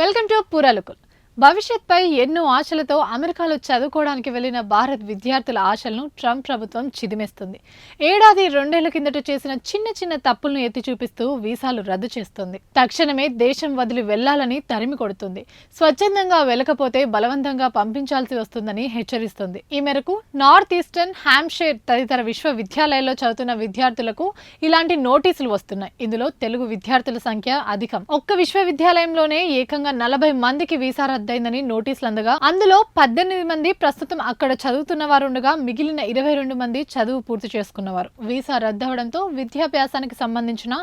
Welcome to పూరలుకుల్. భవిష్యత్పై ఎన్నో ఆశలతో అమెరికాలో చదువుకోవడానికి వెళ్లిన భారత్ విద్యార్థుల ఆశలను ట్రంప్ ప్రభుత్వం చిదిమేస్తుంది. ఏడాది రెండేళ్ల కిందట చేసిన చిన్న చిన్న తప్పులను ఎత్తి చూపిస్తూ వీసాలు రద్దు చేస్తుంది. తక్షణమే దేశం వదిలి వెళ్లాలని తరిమి కొడుతుంది. స్వచ్ఛందంగా వెళ్లకపోతే బలవంతంగా పంపించాల్సి వస్తుందని హెచ్చరిస్తుంది. ఈ మేరకు నార్త్ ఈస్టర్న్ హ్యాంప్షైర్ తదితర విశ్వవిద్యాలయాల్లో చదువుతున్న విద్యార్థులకు ఇలాంటి నోటీసులు వస్తున్నాయి. ఇందులో తెలుగు విద్యార్థుల సంఖ్య అధికం. ఒక్క విశ్వవిద్యాలయంలోనే ఏకంగా 40 మందికి వీసా రద్దయిందని నోటీసులు అందగా అందులో 18 మంది ప్రస్తుతం అక్కడ చదువుతున్న వారు ఉండగా మిగిలిన 22 మంది చదువు పూర్తి చేసుకున్నవారు. వీసా రద్దవడంతో విద్యాభ్యాసానికి సంబంధించిన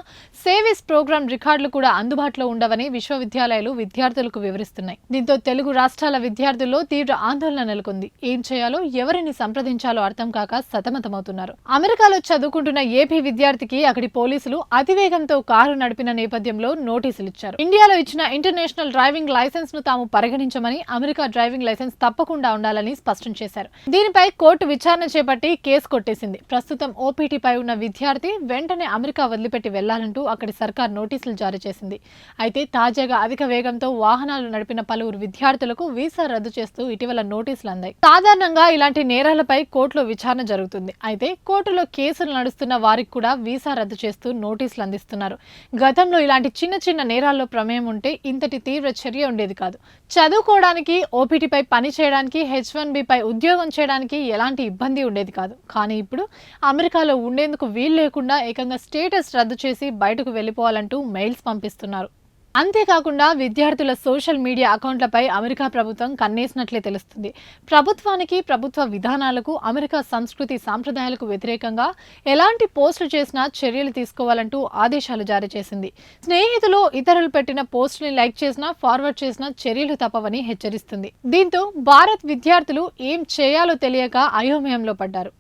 సేవిస్ ప్రోగ్రాం రికార్డులు కూడా అందుబాటులో ఉండవని విశ్వవిద్యాలయాలు విద్యార్థులకు వివరిస్తున్నాయి. దీంతో తెలుగు రాష్ట్రాల విద్యార్థుల్లో తీవ్ర ఆందోళన నెలకొంది. ఏం చేయాలో ఎవరిని సంప్రదించాలో అర్థం కాక సతమతమవుతున్నారు. అమెరికాలో చదువుకుంటున్న ఏపీ విద్యార్థికి అక్కడి పోలీసులు అతివేగంతో కారు నడిపిన నేపథ్యంలో నోటీసులు ఇచ్చారు. ఇండియాలో ఇచ్చిన ఇంటర్నేషనల్ డ్రైవింగ్ లైసెన్స్ ను తాము పరిగణించమని, అమెరికా డ్రైవింగ్ లైసెన్స్ తప్పకుండా ఉండాలని స్పష్టం చేశారు. దీనిపై కోర్టు విచారణ చేపట్టి కేసు కొట్టేసింది. ప్రస్తుతం ఓపీటీపై ఉన్న విద్యార్థి వెంటనే అమెరికా వదిలిపెట్టి వెళ్లాలంటూ అక్కడి సర్కార్ నోటీసులు జారీ చేసింది. అయితే తాజాగా అధిక వేగంతో వాహనాలు నడిపిన పలువురు విద్యార్థులకు వీసా రద్దు చేస్తూ ఇటీవల నోటీసులు అందాయి. సాధారణంగా ఇలాంటి నేరాలపై కోర్టులో విచారణ జరుగుతుంది. అయితే కోర్టులో కేసులు నడుస్తున్న వారికి కూడా వీసా రద్దు చేస్తూ నోటీసులు అందిస్తున్నారు. గతంలో ఇలాంటి చిన్న చిన్న నేరాల్లో ప్రమేయం ఉంటే ఇంతటి తీవ్ర చర్య ఉండేది కాదు. చదువుకోవడానికి, ఓపీటీపై పని చేయడానికి, H1B పై ఉద్యోగం చేయడానికి ఎలాంటి ఇబ్బంది ఉండేది కాదు. కానీ ఇప్పుడు అమెరికాలో ఉండేందుకు వీలు లేకుండా ఏకంగా స్టేటస్ రద్దు చేసి బయటకు వెళ్లిపోవాలంటూ మెయిల్స్ పంపిస్తున్నారు. అంతేకాకుండా విద్యార్థుల సోషల్ మీడియా అకౌంట్లపై అమెరికా ప్రభుత్వం కన్నేసినట్లే తెలుస్తుంది. ప్రభుత్వానికి, ప్రభుత్వ విధానాలకు, అమెరికా సంస్కృతి సాంప్రదాయాలకు వ్యతిరేకంగా ఎలాంటి పోస్టులు చేసినా చర్యలు తీసుకోవాలంటూ ఆదేశాలు జారీ చేసింది. స్నేహితులు ఇతరులు పెట్టిన పోస్టుని లైక్ చేసినా, ఫార్వర్డ్ చేసినా చర్యలు తప్పవని హెచ్చరిస్తుంది. దీంతో భారత్ విద్యార్థులు ఏం చేయాలో తెలియక అయోమయంలో పడ్డారు.